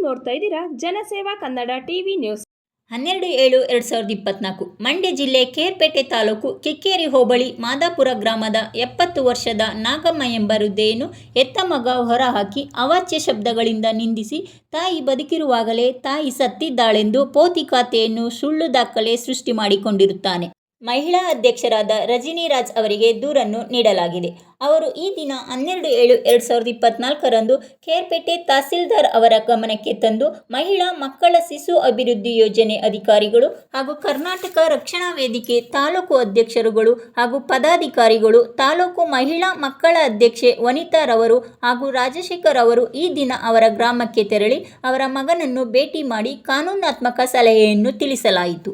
ನೋಡ್ತಾ ಇದ್ದೀರಾ ಜನಸೇವಾ ಕನ್ನಡ ಟಿವಿ ನ್ಯೂಸ್. 12/7/2024 ಮಂಡ್ಯ ಜಿಲ್ಲೆ ಕೇರ್ಪೇಟೆ ತಾಲೂಕು ಕಿಕ್ಕೇರಿ ಹೋಬಳಿ ಮಾದಾಪುರ ಗ್ರಾಮದ 70 ವರ್ಷದ ನಾಗಮ್ಮ ಎಂಬ ವೃದ್ಧೆಯನ್ನು ಎತ್ತ ಮಗ ಹೊರಹಾಕಿ ಅವಾಚ್ಯ ಶಬ್ದಗಳಿಂದ ನಿಂದಿಸಿ ತಾಯಿ ಬದುಕಿರುವಾಗಲೇ ತಾಯಿ ಸತ್ತಿದ್ದಾಳೆಂದು ಪೋತಿ ಖಾತೆಯನ್ನು ಸುಳ್ಳು ದಾಖಲೆ ಸೃಷ್ಟಿ ಮಾಡಿಕೊಂಡಿರುತ್ತಾನೆ. ಮಹಿಳಾ ಅಧ್ಯಕ್ಷರಾದ ರಜನಿರಾಜ್ ಅವರಿಗೆ ದೂರನ್ನು ನೀಡಲಾಗಿದೆ. ಅವರು ಈ ದಿನ 12/7/2024 ಕೇರ್ಪೇಟೆ ತಹಸೀಲ್ದಾರ್ ಅವರ ಗಮನಕ್ಕೆ ತಂದು ಮಹಿಳಾ ಮಕ್ಕಳ ಶಿಶು ಅಭಿವೃದ್ಧಿ ಯೋಜನೆ ಅಧಿಕಾರಿಗಳು ಹಾಗೂ ಕರ್ನಾಟಕ ರಕ್ಷಣಾ ವೇದಿಕೆ ತಾಲೂಕು ಅಧ್ಯಕ್ಷರುಗಳು ಹಾಗೂ ಪದಾಧಿಕಾರಿಗಳು, ತಾಲೂಕು ಮಹಿಳಾ ಮಕ್ಕಳ ಅಧ್ಯಕ್ಷೆ ವನಿತಾ ರವರು ಹಾಗೂ ರಾಜಶೇಖರ್ ಅವರು ಈ ದಿನ ಅವರ ಗ್ರಾಮಕ್ಕೆ ತೆರಳಿ ಅವರ ಮಗನನ್ನು ಭೇಟಿ ಮಾಡಿ ಕಾನೂನಾತ್ಮಕ ಸಲಹೆಯನ್ನು ತಿಳಿಸಲಾಯಿತು.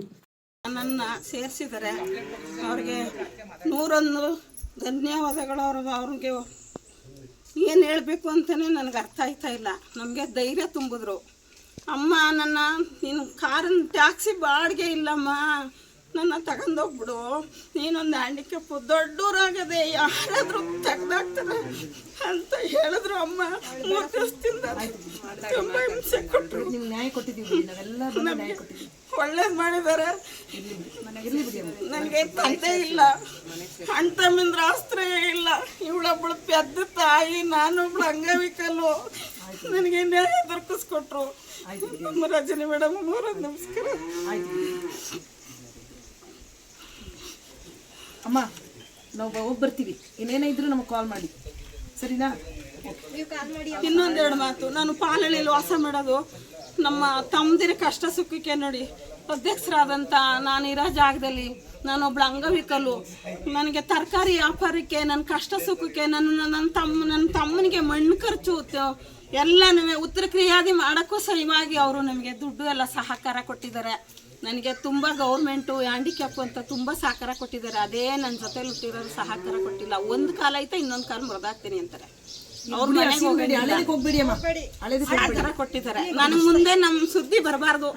ನನ್ನನ್ನು ಸೇರಿಸಿದ್ದಾರೆ. ಅವ್ರಿಗೆ 101 ಧನ್ಯವಾದಗಳು. ಅವ್ರಿಗೆ ಏನು ಹೇಳಬೇಕು ಅಂತಲೇ ನನಗೆ ಅರ್ಥ ಆಯ್ತಾ ಇಲ್ಲ. ನಮಗೆ ಧೈರ್ಯ ತುಂಬಿದ್ರು. ಅಮ್ಮ, ನೀನು ಕಾರನ್ನು ಟ್ಯಾಕ್ಸಿ ಬಾಡಿಗೆ ಇಲ್ಲಮ್ಮ, ನನ್ನ ತಗೊಂಡೋಗ್ಬಿಡು, ನೀನೊಂದು ಹ್ಯಾಂಡಿಕ್ಯಾಪು, ದೊಡ್ಡೂರಾಗದೆ, ಯಾರಾದರೂ ತೆಗ್ದಾಕ್ತಾರೆ ಅಂತ ಹೇಳಿದ್ರು. ಅಮ್ಮ 3 ದಿವಸದಿಂದ ತುಂಬ ಹಿಂಸೆ ಕೊಟ್ಟರು. ಒಳ್ಳೇದು ಮಾಡಿದ್ದಾರೆ. ನನಗೆ ತಂದೆ ಇಲ್ಲ, ಅಣ್ಣ ತಮ್ಮಿಂದ್ರ ಆಶ್ರಯ ಇಲ್ಲ. ಇವಳೊಬ್ಬಳು ಪೆದ್ದ ತಾಯಿ, ನಾನೊಬ್ಳು ಅಂಗವಿಕಲು. ನನಗೆ ನ್ಯಾಯ ದೊರಕಿಸ್ಕೊಟ್ರು. ನಮ್ಮ ರಜನಿ ಮೇಡಮ್ ಅವರ ನಮಸ್ಕಾರ. ಅಮ್ಮ, ನಾವು ಹೋಗಿ ಬರ್ತೀವಿ. ಇನ್ನೇನೇ ಇದ್ರು ನಮಗೆ ಕಾಲ್ ಮಾಡಿ, ಸರಿನಾ? ಇನ್ನೊಂದೆರಡು ಮಾತು. ನಾನು ಪಾಲಳಿಯಲ್ಲಿ ವಾಸ ಮಾಡೋದು. ನಮ್ಮ ತಮ್ಮದಿರ ಕಷ್ಟ ಸುಖಕ್ಕೆ ನೋಡಿ ಅಧ್ಯಕ್ಷರಾದಂಥ ನಾನು ಇರೋ ಜಾಗದಲ್ಲಿ ನಾನೊಬ್ಳು ಅಂಗವಿಕಲು. ನನಗೆ ತರಕಾರಿ ವ್ಯಾಪಾರಕ್ಕೆ, ನನ್ನ ಕಷ್ಟ ಸುಖಕ್ಕೆ, ನನ್ನ ತಮ್ಮನಿಗೆ ಮಣ್ಣು ಖರ್ಚು ಎಲ್ಲನೂ ಉತ್ತರ ಕ್ರಿಯಾದಿ ಮಾಡೋಕ್ಕೂ ಸಹಿವಾಗಿ ಅವರು ನಮಗೆ ದುಡ್ಡು ಎಲ್ಲ ಸಹಕಾರ ಕೊಟ್ಟಿದ್ದಾರೆ. ನನಗೆ ತುಂಬ ಗೌರ್ಮೆಂಟು ಹ್ಯಾಂಡಿಕ್ಯಾಪ್ ಅಂತ ತುಂಬ ಸಹಕಾರ ಕೊಟ್ಟಿದ್ದಾರೆ. ಅದೇ ನನ್ನ ಜೊತೆಲಿ ಹುಟ್ಟಿರೋರು ಸಹಕಾರ ಕೊಟ್ಟಿಲ್ಲ. ಒಂದು ಕಾಲ ಐತೆ, ಇನ್ನೊಂದು ಕಾಲ ಮುರಿದಾಕ್ತೀನಿ ಅಂತಾರೆ. ಅವ್ರ ಮನೆಗೆ ಸಹಕಾರ ಕೊಟ್ಟಿದ್ದಾರೆ. ನಾನು ಮುಂದೆ ನಮ್ಮ ಸುದ್ದಿ ಬರಬಾರ್ದು.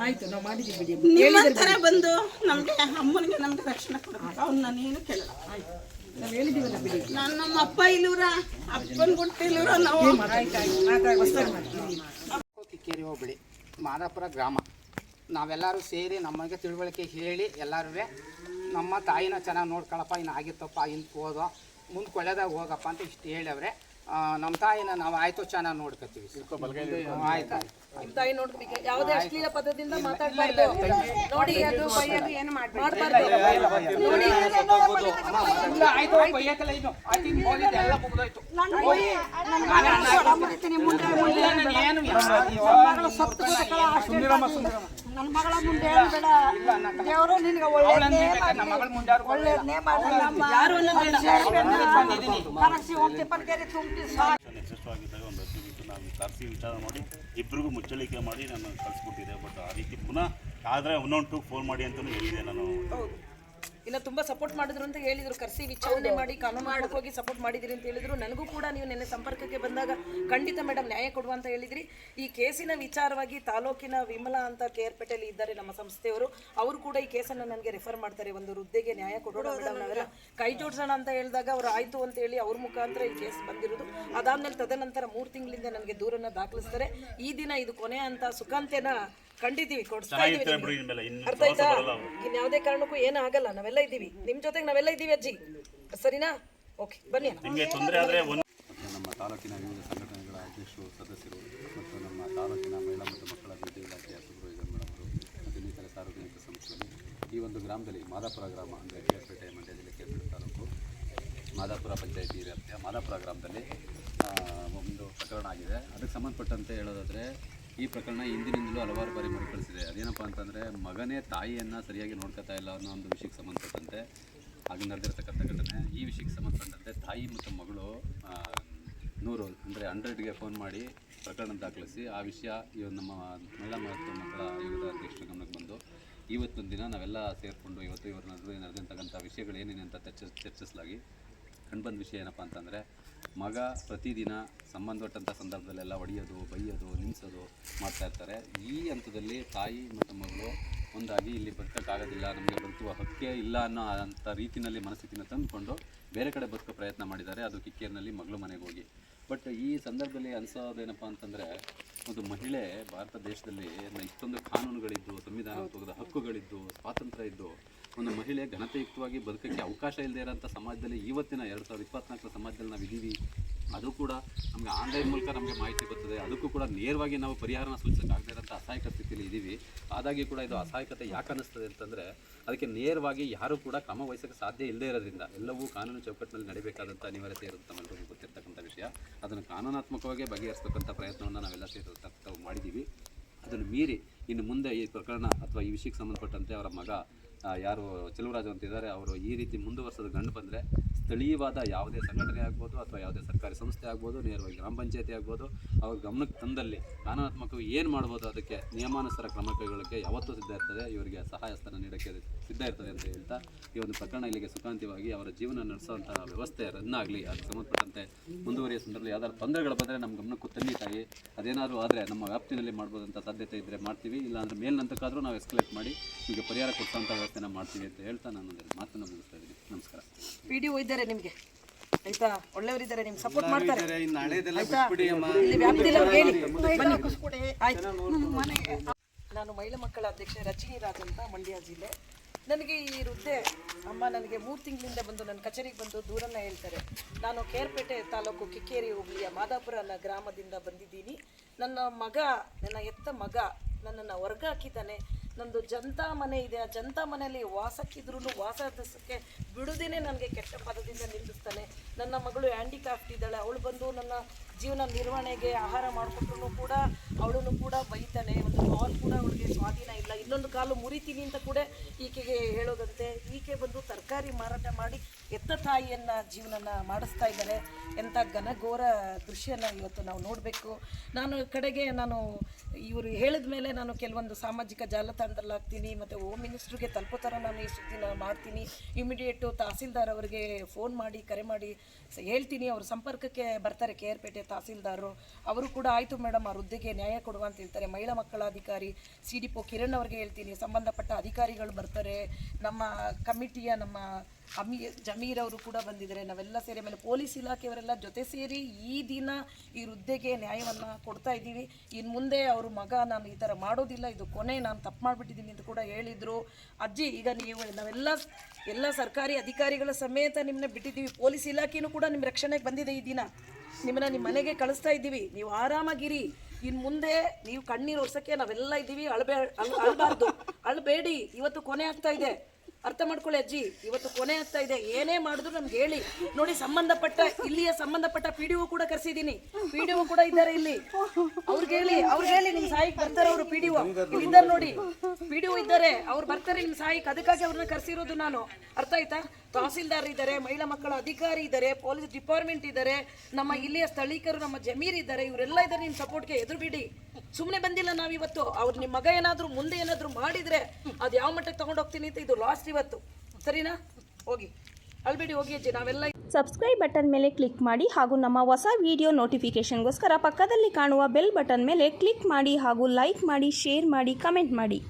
ನಿಮ್ಮಂತರ ಬಂದು ನಮಗೆ ಅಮ್ಮನಿಗೆ ನಮ್ಗೆ ರಕ್ಷಣೆ ಕೊಡಬೇಕು. ಅವ್ನು ನಾನೇನು ಕೇಳಲ್ಲ. ನಾನು ನಮ್ಮ ಅಪ್ಪ ಇಲ್ಲೂರ, ಅಪ್ಪನ ಗುಟ್ಟಿಲ್ಲೂರ. ನಾವು ಕಿಕ್ಕೇರಿ ಹೋಬಳಿ ಮಾದಾಪುರ ಗ್ರಾಮ ನಾವೆಲ್ಲರೂ ಸೇರಿ ನಮಗೆ ತಿಳುವಳಿಕೆ ಹೇಳಿ ಎಲ್ಲರೂ ನಮ್ಮ ತಾಯಿನ ಚೆನ್ನಾಗಿ ನೋಡ್ಕೊಳಪ್ಪ, ಇನ್ನು ಆಗಿತ್ತಪ್ಪ, ಇನ್ನು ಹೋದೋ ಮುಂದೆ ಕೊಳೆದಾಗ ಹೋಗಪ್ಪ ಅಂತ ಇಷ್ಟು ಹೇಳವ್ರೆ. ನಮ್ಮ ತಾಯಿನ ನಾವು ಆಯ್ತು ಚೆನ್ನಾಗಿ ನೋಡ್ಕೊತೀವಿ. ಆಯ್ತು ನಿಮ್ಮ ತಾಯಿ ನೋಡ್ಬೇಕು. ಯಾವುದೇ ಅಶ್ಲೀಲ ಪದದಿಂದ ಮಾತಾಡಬಾರ್ದು. ನೋಡಿ, ಅದು ಬೈಯೋದು ಏನು ಮಾಡಬಾರ್ದು. ನನ್ನ ಮಗಳ ಮುಂದೆ ಹೇಳ್ಬೇಡ. ದೇವರು ನಿನಗೆ ಒಳ್ಳೆಯದನ್ನೇ ಯಶಸ್ವಾಗಿದ್ದಾಗ ಒಂದು 10 ನಿಮಿಷ ನಾವು ಕರೆಸಿ ವಿಚಾರ ಮಾಡಿ ಇಬ್ಬರಿಗೂ ಮುಚ್ಚಳಿಕೆ ಮಾಡಿ ನಾನು ಕಳಿಸ್ಬಿಟ್ಟಿದ್ದೆ. ಬಟ್ ಆ ರೀತಿ ಪುನಃ ಆದರೆ 112 ಫೋನ್ ಮಾಡಿ ಅಂತಲೂ ಹೇಳಿದೆ ನಾನು. ಇನ್ನು ತುಂಬ ಸಪೋರ್ಟ್ ಮಾಡಿದ್ರು ಅಂತ ಹೇಳಿದರು. ಕರೆಸಿ ವಿಚಾರಣೆ ಮಾಡಿ ಕಾನೂನು ಹೋಗಿ ಸಪೋರ್ಟ್ ಮಾಡಿದಿರಿ ಅಂತ ಹೇಳಿದ್ರು. ನನಗೂ ಕೂಡ ನೀವು ನೆನ್ನೆ ಸಂಪರ್ಕಕ್ಕೆ ಬಂದಾಗ ಖಂಡಿತ ಮೇಡಮ್ ನ್ಯಾಯ ಕೊಡುವ ಅಂತ ಹೇಳಿದ್ರಿ. ಈ ಕೇಸಿನ ವಿಚಾರವಾಗಿ ತಾಲೂಕಿನ ವಿಮಲಾ ಅಂತ ಕೇರ್ಪೇಟೆಯಲ್ಲಿ ಇದ್ದಾರೆ ನಮ್ಮ ಸಂಸ್ಥೆಯವರು. ಅವರು ಕೂಡ ಈ ಕೇಸನ್ನು ನನಗೆ ರೆಫರ್ ಮಾಡ್ತಾರೆ. ಒಂದು ವೃದ್ಧೆಗೆ ನ್ಯಾಯ ಕೊಡೋಣ ಮೇಡಮ್, ನಾವೆಲ್ಲ ಕೈ ಜೋಡಿಸೋಣ ಅಂತ ಹೇಳಿದಾಗ ಅವರು ಆಯಿತು ಅಂತ ಹೇಳಿ ಅವ್ರ ಮುಖಾಂತರ ಈ ಕೇಸ್ ಬಂದಿರೋದು. ಅದಾದಮೇಲೆ ತದನಂತರ 3 ತಿಂಗಳಿಂದ ನನಗೆ ದೂರನ್ನು ದಾಖಲಿಸ್ತಾರೆ. ಈ ದಿನ ಇದು ಕೊನೆ ಅಂತ ಸುಖಾಂತ್ಯನ ಕಂಡಿದ್ದೀವಿ, ಕೊಡಿಸ್ತಾ ಇದೀವಿ. ಅರ್ಥ ಆಯ್ತಾ? ಇನ್ಯಾವುದೇ ಕಾರಣಕ್ಕೂ ಏನೂ ಆಗಲ್ಲ, ನಾವೆಲ್ಲ ಇದ್ದೀವಿ ನಿಮ್ಮ ಜೊತೆಗೆ, ನಾವೆಲ್ಲ ಇದ್ದೀವಿ ಅಜ್ಜಿ, ಸರಿನಾ? ಓಕೆ, ಬನ್ನಿ. ನಮ್ಮ ತಾಲೂಕಿನ ವಿವಿಧ ಸಂಘಟನೆಗಳ ಅಧ್ಯಕ್ಷರು, ಸದಸ್ಯರು ಮತ್ತು ನಮ್ಮ ತಾಲೂಕಿನ ಮಹಿಳಾ ಮತ್ತು ಮಕ್ಕಳ ಅಭಿವೃದ್ಧಿ ಇಲಾಖೆಯ ಸೂಪರ್ವೈಸರ್ ಮೇಡಮ್ ಅವರು ಮತ್ತು ಇನ್ನಿತರ ಸಾರ್ವಜನಿಕ ಸಂಸ್ಥೆಗಳು ಈ ಒಂದು ಗ್ರಾಮದಲ್ಲಿ ಮಾದಾಪುರ ಗ್ರಾಮ ಅಂದರೆ ಕೇರ್ಪೇಟೆ, ಮಂಡ್ಯ ಜಿಲ್ಲೆ ಕೇರ್ಪೇಟೆ ತಾಲೂಕು ಮಾದಾಪುರ ಪಂಚಾಯಿತಿ ವ್ಯಾಪ್ತಿಯ ಮಾದಾಪುರ ಗ್ರಾಮದಲ್ಲಿ ಒಂದು ಪ್ರಕರಣ ಆಗಿದೆ. ಅದಕ್ಕೆ ಸಂಬಂಧಪಟ್ಟಂತೆ ಹೇಳೋದಾದರೆ ಈ ಪ್ರಕರಣ ಹಿಂದಿನಿಂದಲೂ ಹಲವಾರು ಬಾರಿ ಮರುಕಳಿಸಿದೆ. ಅದೇನಪ್ಪ ಅಂತಂದರೆ ಮಗನೇ ತಾಯಿಯನ್ನು ಸರಿಯಾಗಿ ನೋಡ್ಕೊತಾ ಇಲ್ಲ ಅನ್ನೋ ಒಂದು ವಿಷಯಕ್ಕೆ ಸಂಬಂಧಪಟ್ಟಂತೆ ಆಗ ನಡೆದಿರ್ತಕ್ಕಂಥ ಘಟನೆ. ಈ ವಿಷಯಕ್ಕೆ ಸಂಬಂಧಪಟ್ಟಂತೆ ತಾಯಿ ಮತ್ತು ಮಗಳು 100 ಅಂದರೆ 100ಗೆ ಫೋನ್ ಮಾಡಿ ಪ್ರಕರಣ ದಾಖಲಿಸಿ ಆ ವಿಷಯ ನಮ್ಮ ಮಹಿಳಾ ಮತ್ತು ಮಕ್ಕಳ ಆಯೋಗದ ಅಧ್ಯಕ್ಷರ ಗಮನಕ್ಕೆ ಬಂದು ಇವತ್ತೊಂದು ದಿನ ನಾವೆಲ್ಲ ಸೇರಿಕೊಂಡು ಇವತ್ತು ಇವ್ರ ನಡುವೆ ನಡೆದಂತಕ್ಕಂಥ ವಿಷಯಗಳು ಏನೇನು ಅಂತ ಚರ್ಚಿಸಲಾಗಿ ಕಂಡುಬಂದ ವಿಷಯ ಏನಪ್ಪ ಅಂತಂದರೆ, ಮಗ ಪ್ರತಿದಿನ ಸಂಬಂಧಪಟ್ಟಂಥ ಸಂದರ್ಭದಲ್ಲೆಲ್ಲ ಹೊಡೆಯೋದು, ಬೈಯೋದು, ನಿಲ್ಲಿಸೋದು ಮಾಡ್ತಾಯಿರ್ತಾರೆ. ಈ ಹಂತದಲ್ಲಿ ತಾಯಿ ಮತ್ತು ಮಗಳು ಒಂದಾಗಿ ಇಲ್ಲಿ ಬದುಕೋಕ್ಕಾಗೋದಿಲ್ಲ, ನಮಗೆ ಬದುಕುವ ಹಕ್ಕೇ ಇಲ್ಲ ಅನ್ನೋ ಅಂಥ ರೀತಿಯಲ್ಲಿ ಮನಸ್ಥಿತಿನ ತಂದುಕೊಂಡು ಬೇರೆ ಕಡೆ ಬದುಕೋ ಪ್ರಯತ್ನ ಮಾಡಿದ್ದಾರೆ. ಅದು ಕಿಕ್ಕೇರಿನಲ್ಲಿ ಮಗಳು ಮನೆಗೆ ಹೋಗಿ ಬಟ್ ಈ ಸಂದರ್ಭದಲ್ಲಿ ಅನಿಸೋದೇನಪ್ಪ ಅಂತಂದರೆ, ಒಂದು ಮಹಿಳೆ ಭಾರತ ದೇಶದಲ್ಲಿ ಇಷ್ಟೊಂದು ಕಾನೂನುಗಳಿದ್ದು, ಸಂವಿಧಾನಾತ್ಮಕದ ಹಕ್ಕುಗಳಿದ್ದು, ಸ್ವಾತಂತ್ರ್ಯ ಇದ್ದು, ಒಂದು ಮಹಿಳೆ ಘನತೆಯುಕ್ತವಾಗಿ ಬದುಕೋಕ್ಕೆ ಅವಕಾಶ ಇಲ್ಲದೆ ಇರೋಂಥ ಸಮಾಜದಲ್ಲಿ ಇವತ್ತಿನ 2024 ಸಮಾಜದಲ್ಲಿ ನಾವು ಇದ್ದೀವಿ. ಅದು ಕೂಡ ನಮಗೆ ಆನ್ಲೈನ್ ಮೂಲಕ ನಮಗೆ ಮಾಹಿತಿ ಬರ್ತದೆ. ಅದಕ್ಕೂ ಕೂಡ ನೇರವಾಗಿ ನಾವು ಪರಿಹಾರನ ಸೂಚಿಸೋಕ್ಕಾಗದೇ ಇರೋಂಥ ಅಸಹಾಯಕ ಸ್ಥಿತಿಯಲ್ಲಿ ಇದ್ದೀವಿ. ಆದಾಗಿ ಕೂಡ ಇದು ಅಸಹಾಯಕತೆ ಯಾಕೆ ಅನ್ನಿಸ್ತದೆ ಅಂತಂದರೆ, ಅದಕ್ಕೆ ನೇರವಾಗಿ ಯಾರೂ ಕೂಡ ಕ್ರಮ ವಹಿಸೋಕ್ಕೆ ಸಾಧ್ಯ ಇಲ್ಲದೇ ಇರೋದ್ರಿಂದ ಎಲ್ಲವೂ ಕಾನೂನು ಚೌಕಟ್ಟಿನಲ್ಲಿ ನಡೀಬೇಕಾದಂಥ ಅನಿವಾರ್ಯತೆ ಇರುತ್ತೆ. ನಮ್ಮೆಲ್ಲರಿಗೂ ಗೊತ್ತಿರ್ತಕ್ಕಂಥ ವಿಷಯ. ಅದನ್ನು ಕಾನೂನಾತ್ಮಕವಾಗಿ ಬಗೆಹರಿಸ್ತಕ್ಕಂಥ ಪ್ರಯತ್ನವನ್ನು ನಾವೆಲ್ಲ ಸೇರಿ ಮಾಡಿದ್ದೀವಿ. ಅದನ್ನು ಮೀರಿ ಇನ್ನು ಮುಂದೆ ಈ ಪ್ರಕರಣ ಅಥವಾ ಈ ವಿಷಯಕ್ಕೆ ಸಂಬಂಧಪಟ್ಟಂತೆ ಅವರ ಮಗ ಯಾರು ಚೆಲುವರಾಜು ಅಂತಿದ್ದಾರೆ, ಅವರು ಈ ರೀತಿ ಮುಂದುವರ್ಸೋದು ಕಂಡು ಬಂದರೆ ಸ್ಥಳೀಯವಾದ ಯಾವುದೇ ಸಂಘಟನೆ ಆಗ್ಬೋದು ಅಥವಾ ಯಾವುದೇ ಸರ್ಕಾರಿ ಸಂಸ್ಥೆ ಆಗ್ಬೋದು, ನೇರವಾಗಿ ಗ್ರಾಮ ಪಂಚಾಯತಿ ಆಗ್ಬೋದು, ಅವ್ರ ಗಮನಕ್ಕೆ ತಂದಲ್ಲಿ ಕಾನೂನಾತ್ಮಕವಾಗಿ ಏನು ಮಾಡ್ಬೋದು ಅದಕ್ಕೆ ನಿಯಮಾನುಸಾರ ಕ್ರಮ ಕೈಗೊಳ್ಳೋಕ್ಕೆ ಯಾವತ್ತೂ ಸಿದ್ಧ ಇರ್ತದೆ. ಇವರಿಗೆ ಸಹಾಯಸ್ಥಾನ ನೀಡೋಕ್ಕೆ ಸಿದ್ಧ ಇರ್ತದೆ ಅಂತ ಹೇಳ್ತಾ, ಈ ಒಂದು ಪ್ರಕರಣ ಇಲ್ಲಿಗೆ ಸುಖಾಂತ್ಯವಾಗಿ ಅವರ ಜೀವನ ನಡೆಸುವಂಥ ವ್ಯವಸ್ಥೆ ರನ್ ಆಗಲಿ. ಅದಕ್ಕೆ ಸಂಬಂಧಪಟ್ಟಂತೆ ಮುಂದುವರಿಯೋ ಸಂದರ್ಭದಲ್ಲಿ ಯಾವ್ದಾದ್ರು ತೊಂದರೆಗಳು ಬಂದರೆ ನಮ್ಮ ಗಮನಕ್ಕೂ ತನ್ನಿ ತಾಯಿ. ಅದೇನಾದರೂ ಆದರೆ ನಮ್ಮ ವ್ಯಾಪ್ತಿನಲ್ಲಿ ಮಾಡ್ಬೋದಂಥ ಸಾಧ್ಯತೆ ಇದ್ದರೆ ಮಾಡ್ತೀವಿ, ಇಲ್ಲಾಂದರೆ ಮೇಲ್ನಂತಕ್ಕಾದರೂ ನಾವು ಎಸ್ಕಲೇಟ್ ಮಾಡಿ ಈಗ ಪರಿಹಾರ ಕೊಡಿಸೋಂಥ ವ್ಯವಸ್ಥೆನ ಮಾಡ್ತೀವಿ ಅಂತ ಹೇಳ್ತಾ ನಾನು ಮಾತನ್ನು ಮುಗಿಸ್ತಾ ಇದ್ದೀನಿ. ನಮಸ್ಕಾರ. PDO ಇದ್ದಾರೆ ನಿಮಗೆ, ಆಯ್ತಾ? ಒಳ್ಳೆಯವರಿದ್ದಾರೆ, ನಿಮ್ಗೆ ಸಪೋರ್ಟ್ ಮಾಡ್ತಾರೆ, ಆಯ್ತಾ? ಇಲ್ಲಿ ವ್ಯಾಪ್ತಿಯಲ್ಲಿ ಹೇಳಿ ಬನ್ನಿ. ಆಯ್ತು. ನಾನು ಮಹಿಳಾ ಮಕ್ಕಳ ಅಧ್ಯಕ್ಷೆ ರಚಿನಿ ರಾಜ್ ಅಂತ, ಮಂಡ್ಯ ಜಿಲ್ಲೆ. ನನಗೆ ಈ ವೃದ್ಧೆ ಅಮ್ಮ ನನಗೆ 3 ತಿಂಗಳಿಂದ ಬಂದು ನನ್ನ ಕಚೇರಿಗೆ ಬಂದು ದೂರನ್ನು ಹೇಳ್ತಾರೆ. ನಾನು ಕೇರ್ಪೇಟೆ ತಾಲೂಕು ಕಿಕ್ಕೇರಿ ಹೋಬಳಿಯ ಮಾದಾಪುರ ಅನ್ನೋ ಗ್ರಾಮದಿಂದ ಬಂದಿದ್ದೀನಿ. ನನ್ನ ಮಗ, ನನ್ನ ಎತ್ತ ಮಗ ನನ್ನನ್ನು ಹೊರಗೆ ಹಾಕಿದ್ದಾನೆ. ನಂದು ಜನತಾ ಮನೆ ಇದೆ, ಆ ಜನತಾ ಮನೆಯಲ್ಲಿ ವಾಸಕ್ಕಿದ್ರೂ ವಾಸಕ್ಕೆ ಬಿಡುದೇನೆ ನನಗೆ ಕೆಟ್ಟ ಪದದಿಂದ ನಿಲ್ಲಿಸ್ತಾನೆ. ನನ್ನ ಮಗಳು ಹ್ಯಾಂಡಿಕ್ರಾಫ್ಟ್ ಇದ್ದಾಳೆ, ಅವಳು ಬಂದು ನನ್ನ ಜೀವನ ನಿರ್ವಹಣೆಗೆ ಆಹಾರ ಮಾಡಿಕೊಟ್ರು ಕೂಡ ಅವಳನ್ನು ಕೂಡ ಬೈತಾನೆ. ಒಂದು ಕಾಲ್ ಕೂಡ ಅವಳಿಗೆ ಸ್ವಾಧೀನ ಇಲ್ಲ. ಇನ್ನೊಂದು ಕಾಲು ಮುರಿತೀನಿ ಅಂತ ಕೂಡ ಈಕೆಗೆ ಹೇಳೋದಂತೆ. ಈಕೆ ಬಂದು ತರಕಾರಿ ಮಾರಾಟ ಮಾಡಿ ಎತ್ತ ತಾಯಿಯನ್ನು ಜೀವನನ ಮಾಡಿಸ್ತಾ ಇದ್ದಾರೆ. ಎಂಥ ಘನಘೋರ ದೃಶ್ಯನ ಇವತ್ತು ನಾವು ನೋಡಬೇಕು. ನಾನು ಕಡೆಗೆ ಇವರು ಹೇಳಿದ ಮೇಲೆ ನಾನು ಕೆಲವೊಂದು ಸಾಮಾಜಿಕ ಜಾಲತಾಣದಲ್ಲಿ ಹಾಕ್ತೀನಿ, ಮತ್ತು ಹೋಮ್ ಮಿನಿಸ್ಟ್ರಿಗೆ ತಲುಪೋ ಥರ ನಾನು ಈ ಸುದ್ದಿನ ಮಾಡ್ತೀನಿ. ಇಮಿಡಿಯೇಟು ತಹಸೀಲ್ದಾರ್ ಅವರಿಗೆ ಫೋನ್ ಮಾಡಿ ಕರೆ ಮಾಡಿ ಹೇಳ್ತೀನಿ. ಅವರು ಸಂಪರ್ಕಕ್ಕೆ ಬರ್ತಾರೆ ಕೇರ್ಪೇಟೆ ತಹಸೀಲ್ದಾರರು. ಅವರು ಕೂಡ ಆಯಿತು ಮೇಡಮ್, ಆ ವೃದ್ಧೆಗೆ ನ್ಯಾಯ ಕೊಡುವ ಅಂತ ಹೇಳ್ತಾರೆ. ಮಹಿಳಾ ಮಕ್ಕಳ ಅಧಿಕಾರಿ CDPO ಕಿರಣ್ ಅವ್ರಿಗೆ ಹೇಳ್ತೀನಿ, ಸಂಬಂಧಪಟ್ಟ ಅಧಿಕಾರಿಗಳು ಬರ್ತಾರೆ. ನಮ್ಮ ಕಮಿಟಿಯ ನಮ್ಮ ಜಮೀರ್ ಅವರು ಕೂಡ ಬಂದಿದ್ದಾರೆ. ನಾವೆಲ್ಲ ಸೇರಿ, ಆಮೇಲೆ ಪೊಲೀಸ್ ಇಲಾಖೆಯವರೆಲ್ಲ ಜೊತೆ ಸೇರಿ ಈ ದಿನ ಈ ವೃದ್ಧೆಗೆ ನ್ಯಾಯವನ್ನು ಕೊಡ್ತಾ ಇದ್ದೀವಿ. ಇನ್ನು ಮುಂದೆ ಅವ್ರ ಮಗ ನಾನು ಈ ಥರ ಮಾಡೋದಿಲ್ಲ, ಇದು ಕೊನೆ, ನಾನು ತಪ್ಪು ಮಾಡಿಬಿಟ್ಟಿದ್ದೀನಿ ಅಂತ ಕೂಡ ಹೇಳಿದರು. ಅಜ್ಜಿ, ಈಗ ಎಲ್ಲ ಸರ್ಕಾರಿ ಅಧಿಕಾರಿಗಳ ಸಮೇತ ನಿಮ್ಮನ್ನ ಬಿಟ್ಟಿದ್ದೀವಿ. ಪೊಲೀಸ್ ಇಲಾಖೆಯೂ ಕೂಡ ನಿಮ್ಮ ರಕ್ಷಣೆಗೆ ಬಂದಿದೆ. ಈ ದಿನ ನಿಮ್ಮನ್ನ ನಿಮ್ಮ ಮನೆಗೆ ಕಳಿಸ್ತಾ ಇದ್ದೀವಿ. ನೀವು ಆರಾಮಾಗಿರಿ. ಇನ್ನು ಮುಂದೆ ನೀವು ಕಣ್ಣೀರು ಒರ್ಸೋಕ್ಕೆ ನಾವೆಲ್ಲ ಇದ್ದೀವಿ. ಅಳಬಾರ್ದು, ಅಳಬೇಡಿ. ಇವತ್ತು ಕೊನೆ ಆಗ್ತಾ ಇದೆ, ಅರ್ಥ ಮಾಡ್ಕೊಳ್ಳಿ ಅಜ್ಜಿ. ಇವತ್ತು ಕೊನೆ ಆಗ್ತಾ ಇದೆ. ಏನೇ ಮಾಡಿದ್ರು ನಮ್ಗೆ ಹೇಳಿ. ನೋಡಿ, ಇಲ್ಲಿಯ ಸಂಬಂಧಪಟ್ಟ PDO ಕೂಡ ಕರೆಸಿದ್ದೀನಿ. PDO ಕೂಡ ಇದ್ದಾರೆ ಇಲ್ಲಿ. ಅವ್ರಿಗೆ ಹೇಳಿ ನಿಮ್ಮ ಸಹಾಯಕ್ಕೆ ಬರ್ತಾರೆ ಅವರು. PDO ಇಲ್ಲಿದ್ದಾರೆ ನೋಡಿ, PDO ಇದ್ದಾರೆ, ಅವ್ರು ಬರ್ತಾರೆ ನಿಮ್ಮ ಸಹಾಯಕ್ಕೆ. ಅದಕ್ಕಾಗಿ ಅವ್ರನ್ನ ಕರೆಸಿರೋದು ನಾನು. ಅರ್ಥ ಆಯ್ತಾ? ತಹಸೀಲ್ದಾರ್ ಇದ್ದಾರೆ, ಮಹಿಳಾ ಮಕ್ಕಳ ಅಧಿಕಾರಿ ಇದ್ದಾರೆ, ಪೊಲೀಸ್ ಡಿಪಾರ್ಟ್ಮೆಂಟ್ ಇದ್ದಾರೆ, ನಮ್ಮ ಇಲ್ಲಿಯ ಸ್ಥಳೀಕರು, ನಮ್ಮ ಜಮೀರ್ ಇದ್ದಾರೆ, ಇವರೆಲ್ಲ ಇದ್ದಾರೆ. ನಿಮ್ಮ ಸಪೋರ್ಟ್ಗೆ ಎದುರು ಬಿಡಿ. ಸುಮ್ಮನೆ ಬಂದಿಲ್ಲ ನಾವಿವತ್ತು. ಅವ್ರು ನಿಮ್ಮ ಮಗ ಏನಾದರೂ ಮುಂದೆ ಏನಾದರೂ ಮಾಡಿದರೆ ಅದು ಯಾವ ಮಟ್ಟಕ್ಕೆ ತಗೊಂಡೋಗ್ತೀನಿ ಅಂತ ಇದು ಲಾಸ್ಟ್ ಇವತ್ತು. ಸರಿನಾ? ಹೋಗಿ ಅಳ್ಬೇಡಿ, ಹೋಗಿ ಅಜ್ಜಿ. ನಾವೆಲ್ಲ ಸಬ್ಸ್ಕ್ರೈಬ್ ಬಟನ್ ಮೇಲೆ ಕ್ಲಿಕ್ ಮಾಡಿ ಹಾಗೂ ನಮ್ಮ ಹೊಸ ವಿಡಿಯೋ ನೋಟಿಫಿಕೇಷನ್ಗೋಸ್ಕರ ಪಕ್ಕದಲ್ಲಿ ಕಾಣುವ ಬೆಲ್ ಬಟನ್ ಮೇಲೆ ಕ್ಲಿಕ್ ಮಾಡಿ ಹಾಗೂ ಲೈಕ್ ಮಾಡಿ, ಶೇರ್ ಮಾಡಿ, ಕಮೆಂಟ್ ಮಾಡಿ.